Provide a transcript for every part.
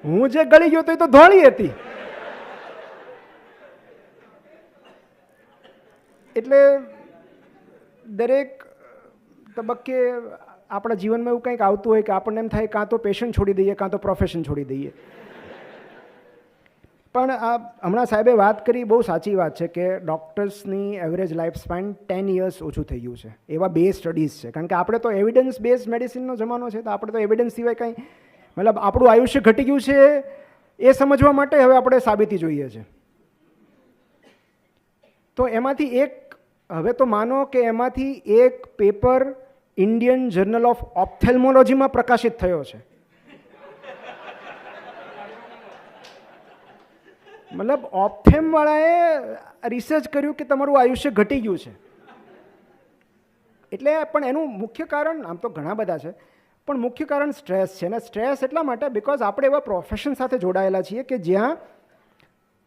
હું જે ગળી ગયો તો એ તો ધોળી હતી. એટલે દરેક તબક્કે આપણા જીવનમાં એવું કંઈક આવતું હોય કે આપણને એમ થાય કાં તો પેશન છોડી દઈએ કાં તો પ્રોફેશન છોડી દઈએ. પણ આ હમણાં સાહેબે વાત કરી, બહુ સાચી વાત છે કે ડૉક્ટર્સની એવરેજ લાઈફ સ્પાન 10 years ઓછું થઈ ગયું છે. એવા બે સ્ટડીઝ છે, કારણ કે આપણે તો એવિડન્સ બેઝ મેડિસિનનો જમાનો છે, તો આપણે તો એવિડન્સ સિવાય કંઈ, મતલબ આપણું આયુષ્ય ઘટી ગયું છે એ સમજવા માટે હવે આપણે સાબિતી જોઈએ છે. તો એમાંથી એક, હવે તો માનો કે એમાંથી એક પેપર ઇન્ડિયન જર્નલ ઓફ ઓપ્થેલ્મોલોજીમાં પ્રકાશિત થયો છે. મતલબ ઓપ્થેમવાળાએ રિસર્ચ કર્યું કે તમારું આયુષ્ય ઘટી ગયું છે. એટલે પણ એનું મુખ્ય કારણ, આમ તો ઘણા બધા છે, પણ મુખ્ય કારણ સ્ટ્રેસ છે. અને સ્ટ્રેસ એટલા માટે બિકોઝ આપણે એવા પ્રોફેશન સાથે જોડાયેલા છીએ કે જ્યાં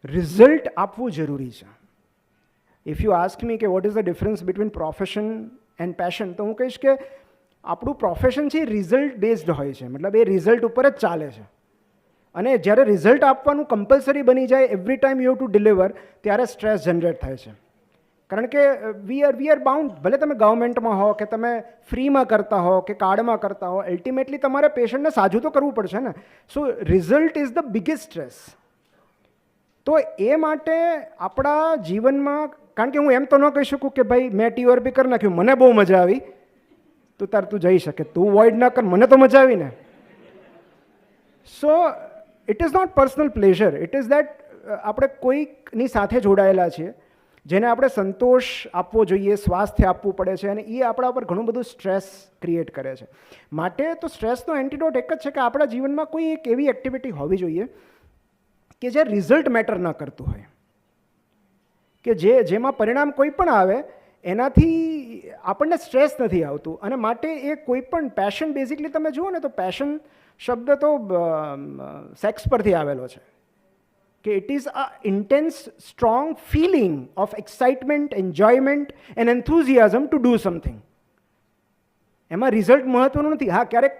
રિઝલ્ટ આપવું જરૂરી છે. ઇફ યુ આસ્ક મી કે what is the difference between profession and passion, તો હું કહીશ કે આપણું પ્રોફેશન છે એ રિઝલ્ટ બેઝડ હોય છે. મતલબ એ રિઝલ્ટ ઉપર જ ચાલે છે. અને જ્યારે રિઝલ્ટ આપવાનું કમ્પલસરી બની જાય, every time you have to deliver, ત્યારે સ્ટ્રેસ જનરેટ થાય છે. કારણ કે વી આર બાઉન્ડ, ભલે તમે ગવર્મેન્ટમાં હો કે તમે ફ્રીમાં કરતા હો કે કાર્ડમાં કરતા હો, અલ્ટિમેટલી તમારે પેશન્ટને સાજું તો કરવું પડશે ને. So result is the biggest stress. તો એ માટે આપણા જીવનમાં, કારણ કે હું એમ તો ન કહી શકું કે ભાઈ મેં TRP કરી નાખ્યું, મને બહુ મજા આવી, તું તાર તું જઈ શકે, તું વોઇડ ના કર, મને તો મજા આવી ને. So it is not personal pleasure, it is that આપણે કોઈકની સાથે જોડાયેલા છીએ જેને આપણે સંતોષ આપવો જોઈએ, સ્વાસ્થ્ય આપવું પડે છે, અને એ આપણા પર ઘણું બધું સ્ટ્રેસ ક્રિએટ કરે છે. માટે તો સ્ટ્રેસનો એન્ટીડોટ એક જ છે કે આપણા જીવનમાં કોઈ એક એવી એક્ટિવિટી હોવી જોઈએ કે જે રિઝલ્ટ મેટર ન કરતું હોય, કે જેમાં પરિણામ કોઈ પણ આવે એનાથી આપણને સ્ટ્રેસ નથી આવતું. અને માટે એ કોઈ પણ પેશન, બેઝિકલી તમે જુઓ ને તો પેશન શબ્દ તો સેક્સ પરથી આવેલો છે, કે it is a intense strong feeling of excitement, enjoyment and enthusiasm to do something. એમાં રિઝલ્ટ મહત્વનું નથી. હા, ક્યારેક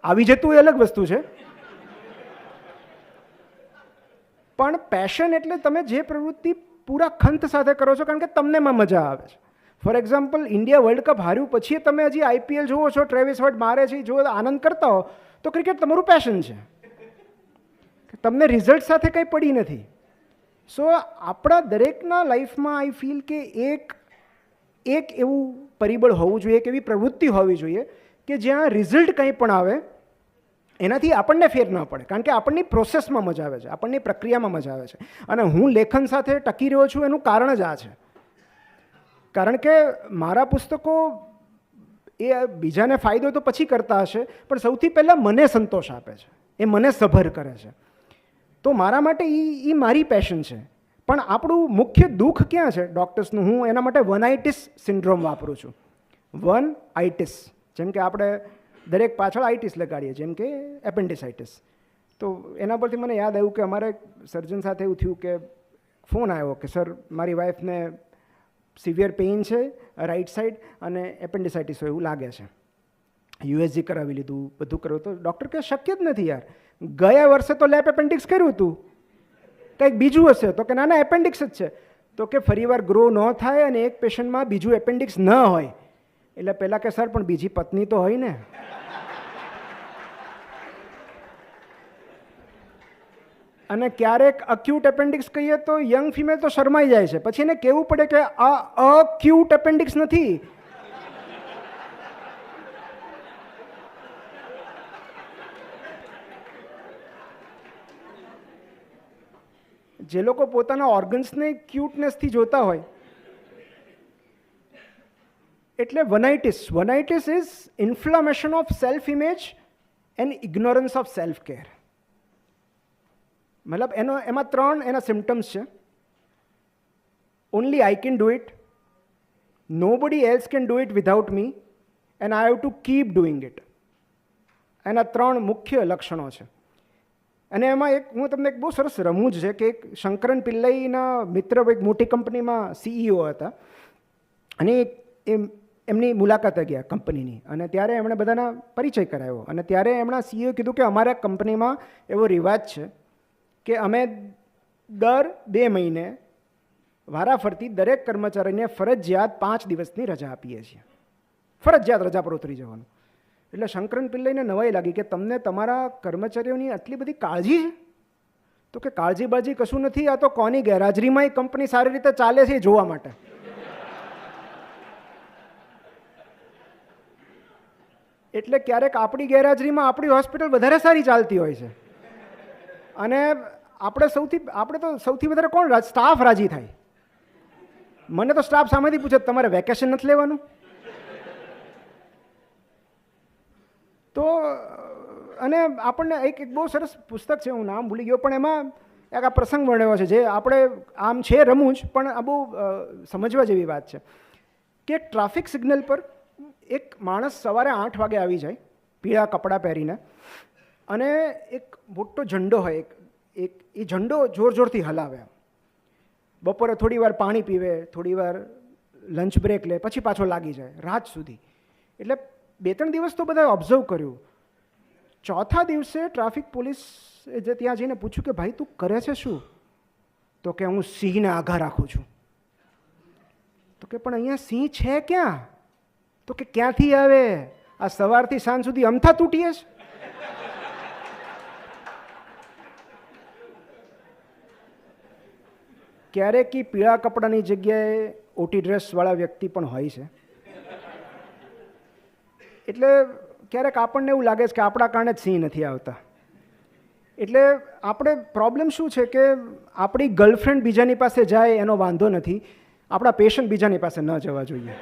આવી જતું એ અલગ વસ્તુ છે, પણ પેશન એટલે તમે જે પ્રવૃત્તિ પૂરા ખંત સાથે કરો છો કારણ કે તમને એમાં મજા આવે છે. For example, India world cup હાર્યું પછી તમે હજી IPL જુઓ છો, ટ્રેવિસ વોટ મારે છે, જો આનંદ કરતા હો, તો ક્રિકેટ તમારું પેશન છે. તમને રિઝલ્ટ સાથે કંઈ પડી નથી. સો આપણા દરેકના લાઈફમાં આઈ ફીલ કે એક એવું પરિબળ હોવું જોઈએ, એક એવી પ્રવૃત્તિ હોવી જોઈએ કે જ્યાં રિઝલ્ટ કંઈ પણ આવે એનાથી આપણને ફેર ન પડે, કારણ કે આપણની પ્રોસેસમાં મજા આવે છે, આપણની પ્રક્રિયામાં મજા આવે છે. અને હું લેખન સાથે ટકી રહ્યો છું એનું કારણ જ આ છે. કારણ કે મારા પુસ્તકો એ બીજાને ફાયદો તો પછી કરતા હશે, પણ સૌથી પહેલાં મને સંતોષ આપે છે, એ મને સભર કરે છે. તો મારા માટે એ મારી પેશન છે. પણ આપણું મુખ્ય દુઃખ ક્યાં છે ડૉક્ટર્સનું? હું એના માટે વનાઇટિસ સિન્ડ્રોમ વાપરું છું. વનઆઇટિસ, જેમ કે આપણે દરેક પાછળ આઇટિસ લગાડીએ, જેમ કે એપેન્ડિસાઇટિસ. તો એના પરથી મને યાદ આવ્યું કે અમારે સર્જન સાથે એવું થયું કે ફોન આવ્યો કે સર, મારી વાઈફને સિવિયર પેઇન છે રાઈટ સાઈડ અને એપેન્ડિસાઇટિસ હોય એવું લાગે છે. USG કરાવી લીધું, બધું કર્યું, તો ડૉક્ટર કહે શક્ય જ નથી યાર, ગયા વર્ષે તો લેપ એપેન્ડિક્સ કર્યું હતું, કંઈક બીજું હશે. તો કે ના એપેન્ડિક્સ જ છે. તો કે ફરીવાર ગ્રો ન થાય અને એક પેશન્ટમાં બીજું એપેન્ડિક્સ ન હોય. એટલે પહેલાં કે સર પણ બીજી પત્ની તો હોય ને. અને ક્યારેક અક્યુટ એપેન્ડિક્સ કહીએ તો યંગ ફિમેલ તો શરમાઈ જાય છે, પછી એને કહેવું પડે કે આ અક્યુટ એપેન્ડિક્સ નથી. જે લોકો પોતાના ઓર્ગન્સને ક્યુટનેસથી જોતા હોય, એટલે vanitis is inflammation of self image and ignorance of self care. મતલબ એમાં ત્રણ એના સિમ્ટમ્સ છે. Only I can do it, nobody else can do it without me, and I have to keep doing it. એના ત્રણ મુખ્ય લક્ષણો છે. અને એમાં હું તમને એક બહુ સરસ રમૂજ છે કે એક શંકરન પિલ્લઈના મિત્ર એક મોટી કંપનીમાં CEO હતા, અને એ એમની મુલાકાતે ગયા કંપનીની, અને ત્યારે એમણે બધાના પરિચય કરાવ્યો. અને ત્યારે એમના સીઈઓએ કીધું કે અમારા કંપનીમાં એવો રિવાજ છે કે અમે દર 2 મહિને વારાફરતી દરેક કર્મચારીને ફરજિયાત 5 દિવસની રજા આપીએ છીએ. ફરજિયાત રજા પર ઉતરી જવાનું. એટલે શંકરન પિલ્લઈને નવાઈ લાગી કે તમને તમારા કર્મચારીઓની આટલી બધી કાળજી છે? તો કે કાળજી બાળજી કશું નથી, આ તો કોની ગેરહાજરીમાં એ કંપની સારી રીતે ચાલે છે એ જોવા માટે. એટલે ક્યારેક આપણી ગેરહાજરીમાં આપણી હોસ્પિટલ વધારે સારી ચાલતી હોય છે. અને આપણે તો સૌથી વધારે કોણ સ્ટાફ રાજી થાય? મને તો સ્ટાફ સામેથી પૂછે તમારે વેકેશન નથી લેવાનું? તો અને આપણને એક બહુ સરસ પુસ્તક છે, હું નામ ભૂલી ગયો, પણ એમાં એક આ પ્રસંગ વર્ણવ્યો છે જે આપણે આમ છે રમૂજ, પણ આ બહુ સમજવા જેવી વાત છે કે ટ્રાફિક સિગ્નલ પર એક માણસ સવારે 8 વાગે આવી જાય પીળા કપડાં પહેરીને, અને એક મોટો ઝંડો હોય, એ ઝંડો જોર જોરથી હલાવે. બપોરે થોડી વાર પાણી પીવે, થોડી વાર લંચ બ્રેક લે, પછી પાછો લાગી જાય રાત સુધી. એટલે 2-3 દિવસ તો બધાએ ઓબ્ઝર્વ કર્યું. ચોથા દિવસે ટ્રાફિક પોલીસ જે ત્યાં જઈને પૂછ્યું કે ભાઈ તું કરે છે શું? તો કે હું સિંહને આઘા રાખું છું. તો કે પણ અહીંયા સિંહ છે ક્યાં? તો કે ક્યાંથી આવે? આ સવારથી સાંજ સુધી અમથા તૂટીએ છે. ક્યારેક પીળા કપડાની જગ્યાએ ઓટી ડ્રેસવાળા વ્યક્તિ પણ હોય છે. એટલે ક્યારેક આપણને એવું લાગે છે કે આપણા કારણે જ સિંહ નથી આવતા. એટલે આપણે પ્રોબ્લેમ શું છે કે આપણી ગર્લફ્રેન્ડ બીજાની પાસે જાય એનો વાંધો નથી, આપણા પેશન્ટ બીજાની પાસે ન જવા જોઈએ.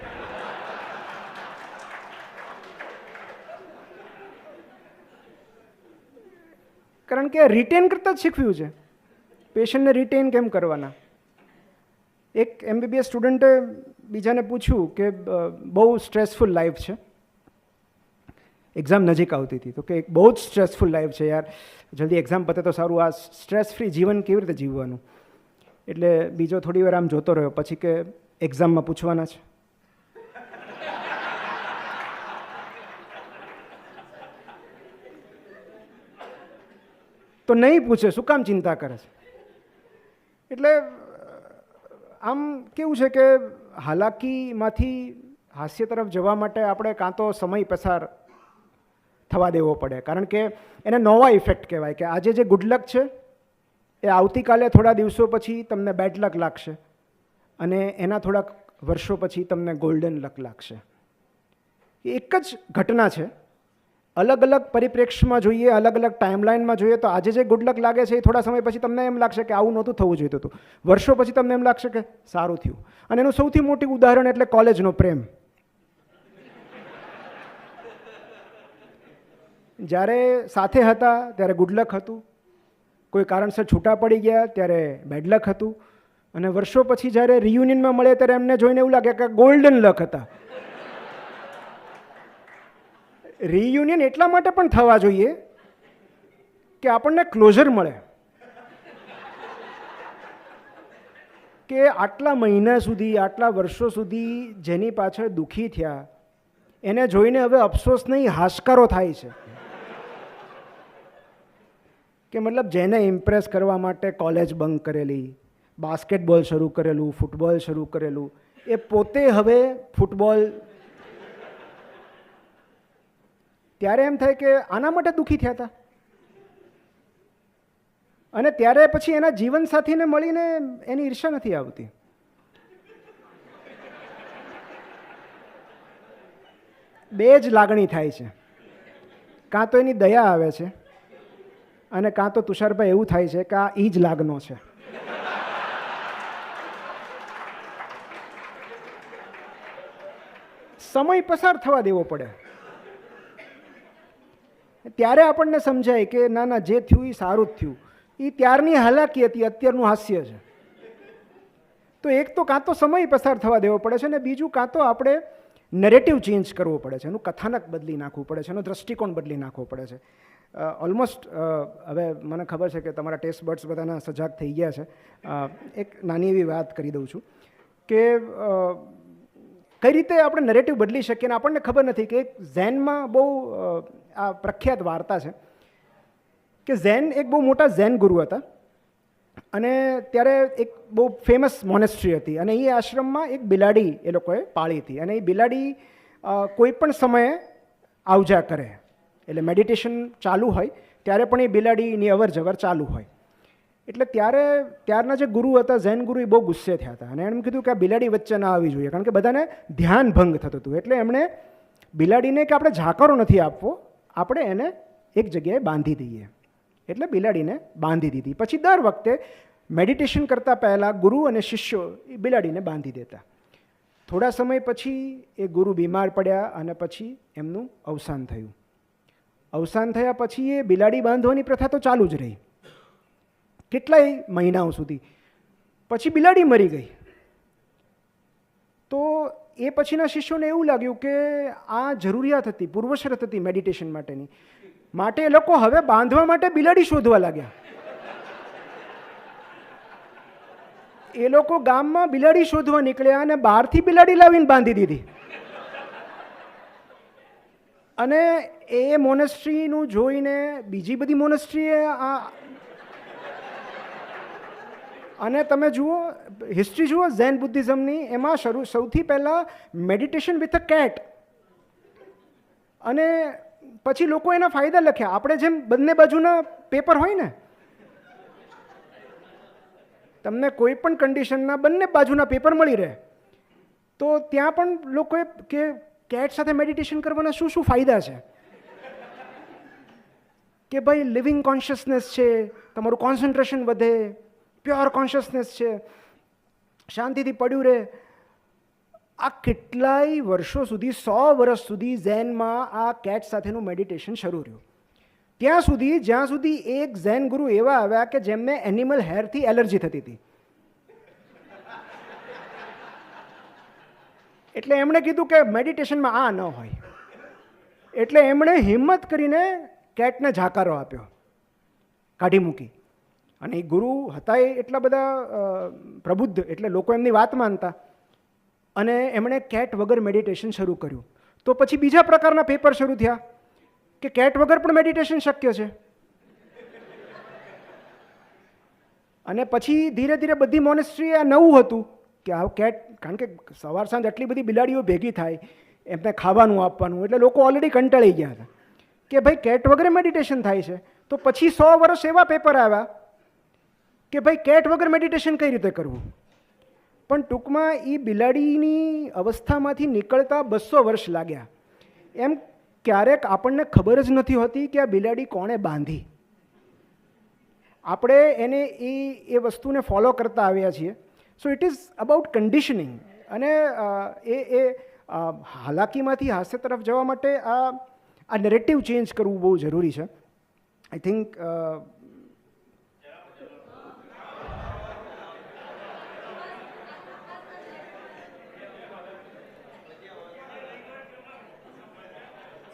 કારણ કે રિટેન કરતાં જ શીખવ્યું છે. પેશન્ટને રિટેન કેમ કરવાના? એક MBBS સ્ટુડન્ટે બીજાને પૂછ્યું કે બહુ સ્ટ્રેસફુલ લાઈફ છે, એક્ઝામ નજીક આવતી હતી, તો કે બહુ જ સ્ટ્રેસફુલ લાઈફ છે યાર, જલ્દી એક્ઝામ પતે તો સારું, આ સ્ટ્રેસ ફ્રી જીવન કેવી રીતે જીવવાનું? એટલે બીજો થોડી વાર આમ જોતો રહ્યો, પછી કે એક્ઝામમાં પૂછવાના છે. તો નહીં પૂછે, શું કામ ચિંતા કરે છે? એટલે આમ કેવું છે કે હાલાકીમાંથી હાસ્ય તરફ જવા માટે આપણે કાં તો સમય પસાર થવા દેવો પડે, કારણ કે એને નોવા ઇફેક્ટ કહેવાય કે આજે જે ગુડ લક છે એ આવતીકાલે થોડા દિવસો પછી તમને બેડ લક લાગશે, અને એના થોડાક વર્ષો પછી તમને ગોલ્ડન લક લાગશે. એ એક જ ઘટના છે, અલગ અલગ પરિપ્રેક્ષ્યમાં જોઈએ, અલગ અલગ ટાઈમલાઇનમાં જોઈએ તો આજે જે ગુડ લક લાગે છે એ થોડા સમય પછી તમને એમ લાગશે કે આવું નહોતું થવું જોઈતું હતું. વર્ષો પછી તમને એમ લાગશે કે સારું થયું. અને એનું સૌથી મોટું ઉદાહરણ એટલે કોલેજનો પ્રેમ. જ્યારે સાથે હતા ત્યારે ગુડ લક હતું, કોઈ કારણસર છૂટા પડી ગયા ત્યારે બેડ લક હતું, અને વર્ષો પછી જ્યારે રિયુનિયનમાં મળે ત્યારે એમને જોઈને એવું લાગે કે ગોલ્ડન લક હતા. રિયુનિયન એટલા માટે પણ થવા જોઈએ કે આપણને ક્લોઝર મળે, કે આટલા મહિના સુધી, આટલા વર્ષો સુધી જેની પાછળ દુઃખી થયા એને જોઈને હવે અફસોસ નહીં, હાશકારો થાય છે. કે મતલબ જેને ઇમ્પ્રેસ કરવા માટે કોલેજ બંક કરેલી, બાસ્કેટબોલ શરૂ કરેલું, ફૂટબોલ શરૂ કરેલું, એ પોતે હવે ફૂટબોલ, ત્યારે એમ થાય કે આના માટે દુઃખી થયા હતા. અને ત્યારે પછી એના જીવનસાથીને મળીને એની ઈર્ષા નથી આવતી. બે જ લાગણી થાય છે, કાં તો એની દયા આવે છે, અને કાં તો તુષારભાઈ એવું થાય છે કે આ ઈ જ લાગનો છે. સમય પસાર થવા દેવો પડે, ત્યારે આપણને સમજાય કે ના ના જે થયું એ સારું જ થયું. એ ત્યારની હાલાકી હતી, અત્યારનું હાસ્ય છે. તો એક તો કાં તો સમય પસાર થવા દેવો પડે છે, ને બીજું કાં તો આપણે નેરેટિવ ચેન્જ કરવો પડે છે, એનું કથાનક બદલી નાખવું પડે છે, એનો દ્રષ્ટિકોણ બદલી નાખવો પડે છે. ઓલમોસ્ટ હવે મને ખબર છે કે તમારા ટેસ્ટ બર્ડ્સ બધાના સજાગ થઈ ગયા છે. એક નાની એવી વાત કરી દઉં છું કે કઈ રીતે આપણે નરેટિવ બદલી શકીએ અને આપણને ખબર નથી કે ઝેનમાં બહુ આ પ્રખ્યાત વાર્તા છે કે ઝેન એક બહુ મોટા ઝેન ગુરુ હતા અને ત્યારે એક બહુ ફેમસ મોનેસ્ટ્રી હતી અને એ આશ્રમમાં એક બિલાડી એ લોકોએ પાળી હતી અને એ બિલાડી કોઈ પણ સમયે આવજા કરે, એટલે મેડિટેશન ચાલુ હોય ત્યારે પણ એ બિલાડીની અવર જવર ચાલુ હોય. એટલે ત્યારના જે ગુરુ હતા ઝેન ગુરુ એ બહુ ગુસ્સે થયા હતા અને એમ કીધું કે આ બિલાડી વચ્ચે ના આવવી જોઈએ, કારણ કે બધાને ધ્યાન ભંગ થતું હતું. એટલે એમણે બિલાડીને કે આપણે ઝાકરો નથી આપવો, આપણે એને એક જગ્યાએ બાંધી દઈએ. એટલે બિલાડીને બાંધી દીધી. પછી દર વખતે મેડિટેશન કરતાં પહેલાં ગુરુ અને શિષ્યો એ બિલાડીને બાંધી દેતા. થોડા સમય પછી એ ગુરુ બીમાર પડ્યા અને પછી એમનું અવસાન થયું. અવસાન થયા પછી એ બિલાડી બાંધવાની પ્રથા તો ચાલુ જ રહી કેટલાય મહિનાઓ સુધી. પછી બિલાડી મરી ગઈ. તો એ પછીના શિષ્યોને એવું લાગ્યું કે આ જરૂરિયાત હતી, પૂર્વશરત હતી મેડિટેશન માટેની, માટે એ લોકો હવે બાંધવા માટે બિલાડી શોધવા લાગ્યા. એ લોકો ગામમાં બિલાડી શોધવા નીકળ્યા અને બહારથી બિલાડી લાવીને બાંધી દીધી. અને એ મોનેસ્ટ્રીનું જોઈને બીજી બધી મોનેસ્ટ્રીએ અને તમે જુઓ હિસ્ટ્રી જુઓ ઝેન બુદ્ધિઝમની, એમાં સૌથી પહેલાં મેડિટેશન વિથ અ કેટ. અને પછી લોકો એના ફાયદા લખ્યા. આપણે જેમ બંને બાજુના પેપર હોય ને, તમને કોઈ પણ કન્ડિશનના બંને બાજુના પેપર મળી રહે, તો ત્યાં પણ લોકોએ કે કેટ સાથે મેડિટેશન કરવાના શું શું ફાયદા છે કે ભાઈ લિવિંગ કોન્શિયસનેસ છે, તમારું કોન્સન્ટ્રેશન વધે, પ્યોર કોન્શિયસનેસ છે, શાંતિથી પડ્યું રહે. આ કેટલાય વર્ષો સુધી, 100 વર્ષ સુધી ઝેનમાં આ કેટ સાથેનું મેડિટેશન શરૂ રહ્યું. ત્યાં સુધી જ્યાં સુધી એક ઝેન ગુરુ એવા આવ્યા કે જેમને એનિમલ હેરથી એલર્જી થતી હતી. એટલે એમણે કીધું કે મેડિટેશનમાં આ ન હોય. એટલે એમણે હિંમત કરીને કેટને ઝાકારો આપ્યો, કાઢી મૂકી. અને એ ગુરુ હતા એ એટલા બધા પ્રબુદ્ધ, એટલે લોકો એમની વાત માનતા, અને એમણે કેટ વગર મેડિટેશન શરૂ કર્યું. તો પછી બીજા પ્રકારના પેપર શરૂ થયા કે કેટ વગર પણ મેડિટેશન શક્ય છે. અને પછી ધીરે ધીરે બધી મોનેસ્ટ્રી આ નવું હતું કે આ કેટ, કારણ કે સવાર સાંજ આટલી બધી બિલાડીઓ ભેગી થાય, એમને ખાવાનું આપવાનું, એટલે લોકો ઓલરેડી કંટાળી ગયા હતા કે ભાઈ કેટ વગર મેડિટેશન થાય છે. તો પછી 100 વર્ષ એવા પેપર આવ્યા કે ભાઈ કેટ વગર મેડિટેશન કઈ રીતે કરવું. પણ ટૂંકમાં એ બિલાડીની અવસ્થામાંથી નીકળતા 200 વર્ષ લાગ્યા. એમ ક્યારેક આપણને ખબર જ નથી હોતી કે આ બિલાડી કોણે બાંધી. આપણે એને એ વસ્તુને ફોલો કરતા આવ્યા છીએ. સો ઇટ ઇઝ અબાઉટ કન્ડિશનિંગ. અને એ હાલાકીમાંથી હાસ્ય તરફ જવા માટે આ નેરેટિવ ચેન્જ કરવું બહુ જરૂરી છે. આઈ થિંક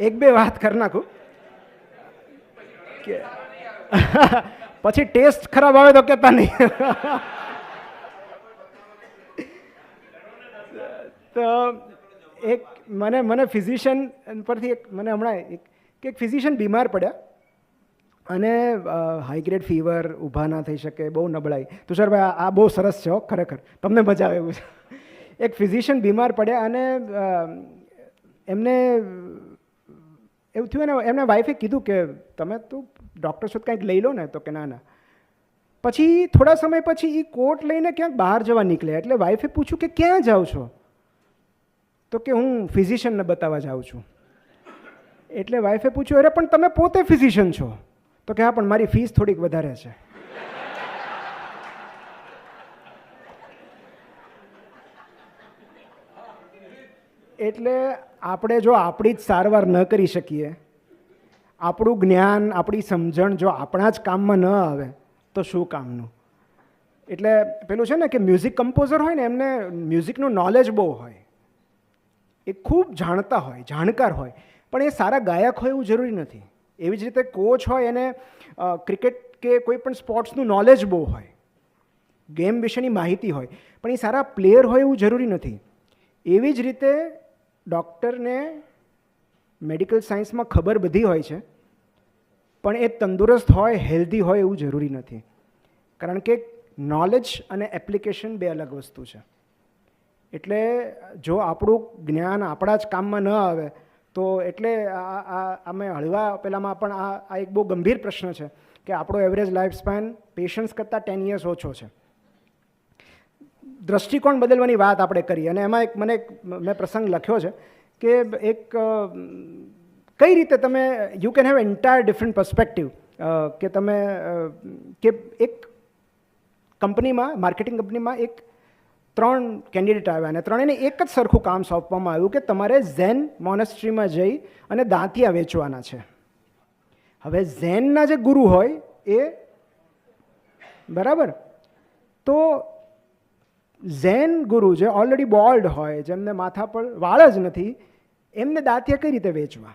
એક બે વાત કરી નાખું કે પછી ટેસ્ટ ખરાબ આવે તો કહેતા નહીં. તો એક મને ફિઝિશિયન પરથી મને હમણાં એક ફિઝિશિયન બીમાર પડ્યા અને હાઈ ગ્રેડ ફીવર, ઊભા ના થઈ શકે, બહુ નબળાઈ. તુષારભાઈ આ બહુ સરસ છે ખરેખર, તમને મજા આવે એવું છે. એક ફિઝિશિયન બીમાર પડ્યા અને એમને એવું થયું ને, એમના વાઈફે કીધું કે તમે તો ડૉક્ટર સુધી કંઈક લઈ લો ને. તો કે ના ના. પછી થોડા સમય પછી એ કોટ લઈને ક્યાંક બહાર જવા નીકળ્યા. એટલે વાઈફે પૂછ્યું કે ક્યાં જાઓ છો? તો કે હું ફિઝિશિયનને બતાવવા જાઉં છું. એટલે વાઈફે પૂછ્યું અરે પણ તમે પોતે ફિઝિશિયન છો? તો કે હા પણ મારી ફીસ થોડીક વધારે છે. એટલે આપણે જો આપણી જ સારવાર ન કરી શકીએ, આપણું જ્ઞાન, આપણી સમજણ જો આપણા જ કામમાં ન આવે તો શું કામનું. એટલે પેલું છે ને કે મ્યુઝિક કમ્પોઝર હોય ને, એમને મ્યુઝિકનું નોલેજ બહુ હોય, એ ખૂબ જાણતા હોય, જાણકાર હોય, પણ એ સારા ગાયક હોય એવું જરૂરી નથી. એવી જ રીતે કોચ હોય, એને ક્રિકેટ કે કોઈ પણ સ્પોર્ટ્સનું નોલેજ બહુ હોય, ગેમ વિશેની માહિતી હોય, પણ એ સારા પ્લેયર હોય એવું જરૂરી નથી. એવી જ રીતે ડૉક્ટરને મેડિકલ સાયન્સમાં ખબર બધી હોય છે, પણ એ તંદુરસ્ત હોય, હેલ્ધી હોય એવું જરૂરી નથી. કારણ કે નોલેજ અને એપ્લિકેશન બે અલગ વસ્તુ છે. એટલે જો આપણું જ્ઞાન આપણા જ કામમાં ન આવે તો એટલે અમે હળવા પેલામાં પણ આ એક બહુ ગંભીર પ્રશ્ન છે કે આપણો એવરેજ લાઈફ સ્પેન પેશન્ટ્સ કરતાં 10 years ઓછો છે. દ્રષ્ટિકોણ બદલવાની વાત આપણે કરી અને એમાં મેં પ્રસંગ લખ્યો છે કે એક કઈ રીતે તમે you can have entire different perspective કે તમે કે એક કંપનીમાં, માર્કેટિંગ કંપનીમાં 3 કેન્ડિડેટ આવ્યા અને ત્રણેયને એક જ સરખું કામ સોંપવામાં આવ્યું કે તમારે ઝેન મોનેસ્ટ્રીમાં જઈ અને દાંતિયા વેચવાના છે. હવે ઝેનના જે ગુરુ હોય એ બરાબર, તો ઝેન ગુરુ જે ઓલરેડી બોલ્ડ હોય, જેમને માથા પર વાળ જ નથી, એમને દાંતિયા કઈ રીતે વેચવા?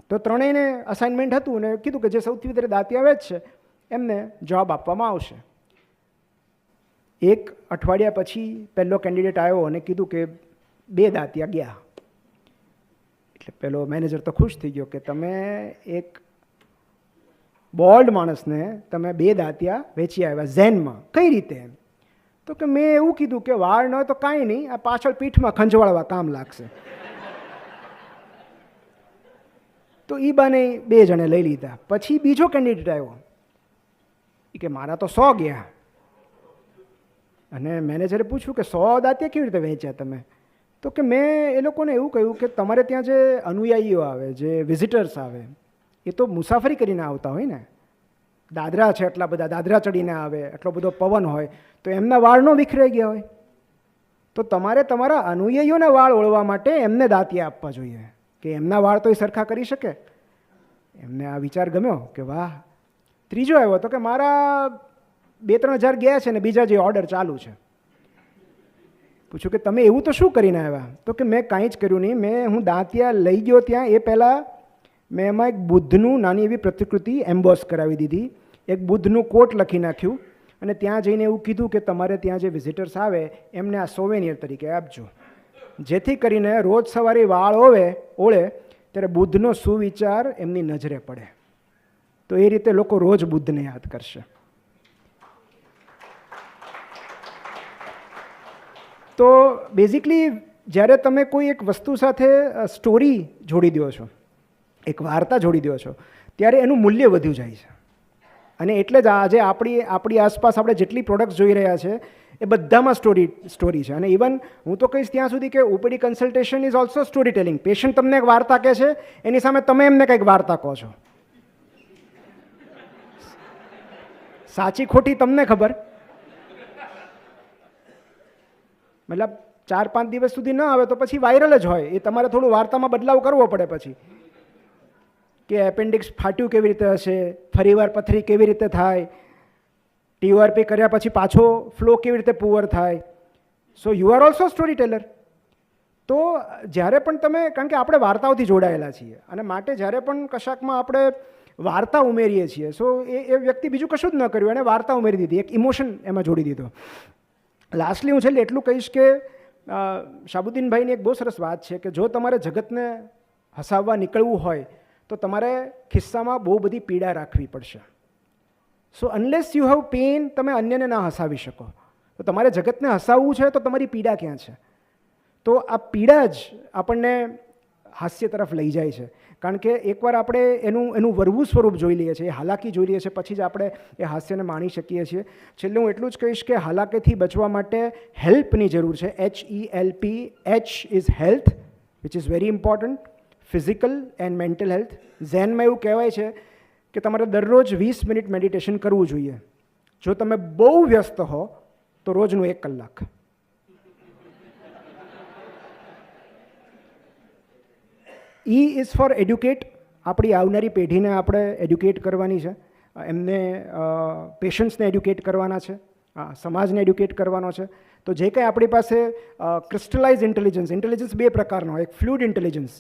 તો ત્રણેયને અસાઇનમેન્ટ હતું અને કીધું કે જે સૌથી વધારે દાંતિયા વેચશે એમને જોબ આપવામાં આવશે. 1 અઠવાડિયા પછી પહેલો કેન્ડિડેટ આવ્યો અને કીધું કે 2 દાંતિયા ગયા. એટલે પેલો મેનેજર તો ખુશ થઈ ગયો કે તમે એક બોલ્ડ માણસને તમે 2 દાંતિયા વેચી આવ્યા ઝેનમાં, કઈ રીતે? તો કે મેં એવું કીધું કે વાળ ન હોય તો કાંઈ નહીં, આ પાછળ પીઠમાં ખંજવાળવા કામ લાગશે. તો એ બાને 2 જણે લઈ લીધા. પછી બીજો કેન્ડિડેટ આવ્યો કે મારા તો 100 ગયા. અને મેનેજરે પૂછ્યું કે 100 દાંતિયા કેવી રીતે વેચ્યા તમે? તો કે મેં એ લોકોને એવું કહ્યું કે તમારે ત્યાં જે અનુયાયીઓ આવે, જે વિઝિટર્સ આવે, એ તો મુસાફરી કરીને આવતા હોય ને, દાદરા છે એટલા બધા, દાદરા ચડીને આવે, એટલો બધો પવન હોય, તો એમના વાળ ન વિખરાઈ ગયા હોય. તો તમારે તમારા અનુયાયીઓના વાળ ઓળવા માટે એમને દાંતિયા આપવા જોઈએ કે એમના વાળ તો એ સરખા કરી શકે. એમને આ વિચાર ગમ્યો કે વાહ. ત્રીજો આવ્યો તો કે મારા 2-3 હજાર ગયા છે ને બીજા જે ઓર્ડર ચાલુ છે. પૂછ્યું કે તમે એવું તો શું કરીને આવ્યા? તો કે મેં કાંઈ જ કર્યું નહીં, હું દાંતિયા લઈ ગયો ત્યાં એ પહેલાં મેં એમાં એક બુદ્ધનું નાની એવી પ્રતિકૃતિ એમ્બોસ કરાવી દીધી, એક બુદ્ધનું કોટ લખી નાખ્યું અને ત્યાં જઈને એવું કીધું કે તમારે ત્યાં જે વિઝિટર્સ આવે એમને આ સોવેનિયર તરીકે આપજો, જેથી કરીને રોજ સવારે વાળ ઓળે ત્યારે બુદ્ધનો સુવિચાર એમની નજરે પડે. તો એ રીતે લોકો રોજ બુદ્ધને યાદ કરશે. તો બેઝિકલી જ્યારે તમે કોઈ એક વસ્તુ સાથે સ્ટોરી જોડી દો છો, એક વાર્તા જોડી દો છો, ત્યારે એનું મૂલ્ય વધ્યું જાય છે. અને એટલે જ આજે આપણી આસપાસ આપણે જેટલી પ્રોડક્ટ્સ જોઈ રહ્યા છે એ બધામાં સ્ટોરી છે. અને ઇવન હું તો કહીશ ત્યાં સુધી કે OPD consultation is also story telling. Patient તમને એક વાર્તા કહે છે, એની સામે તમે એમને કંઈક વાર્તા કહો છો. સાચી ખોટી તમને ખબર, મતલબ 4-5 દિવસ સુધી ન આવે તો પછી વાયરલ જ હોય. એ તમારે થોડું વાર્તામાં બદલાવ કરવો પડે પછી, કે એપેન્ડિક્સ ફાટ્યું કેવી રીતે હશે, ફરીવાર પથરી કેવી રીતે થાય, TORP કર્યા પછી પાછો ફ્લો કેવી રીતે પુઅર થાય. So you are also story Taylor. તો જ્યારે પણ તમે, કારણ કે આપણે વાર્તાઓથી જોડાયેલા છીએ અને માટે જ્યારે પણ કશાકમાં આપણે વાર્તા ઉમેરીએ છીએ, સો એ વ્યક્તિ બીજું કશું જ ન કર્યું, એણે વાર્તા ઉમેરી દીધી, એક ઇમોશન એમાં જોડી દીધો. લાસ્ટલી હું છેલ્લે એટલું કહીશ કે શાહબુદ્દીનભાઈની એક બહુ સરસ વાત છે કે જો તમારે જગતને હસાવવા નીકળવું હોય તો તમારે ખિસ્સામાં બહુ બધી પીડા રાખવી પડશે. સો અનલેસ યુ હેવ પેઇન, તમે અન્યને ના હસાવી શકો. તો તમારે જગતને હસાવવું છે તો તમારી પીડા ક્યાં છે? તો આ પીડા જ આપણને હાસ્ય તરફ લઈ જાય છે. કારણ કે એકવાર આપણે એનું વરવું સ્વરૂપ જોઈ લઈએ છીએ, હાલાકી જોઈ લઈએ છીએ, પછી જ આપણે એ હાસ્યને માણી શકીએ છીએ. છેલ્લે હું એટલું જ કહીશ કે હાલાકીથી બચવા માટે હેલ્પની જરૂર છે. HELP. H is health, which is very important, physical and mental health. ઝેનમાં એવું કહેવાય છે કે તમારે દરરોજ 20 મિનિટ મેડિટેશન કરવું જોઈએ. જો તમે બહુ વ્યસ્ત હો તો રોજનું 1 કલાક. E is four educate. આપણી આવનારી પેઢીને આપણે એડ્યુકેટ કરવાની છે, એમને પેશન્ટ્સને એડ્યુકેટ કરવાના છે, સમાજને એડ્યુકેટ કરવાનો છે. તો જે કંઈ આપણી પાસે ક્રિસ્ટલાઇઝ ઇન્ટેલિજન્સ 2 પ્રકારનો, એક ફ્લુઇડ ઇન્ટેલિજન્સ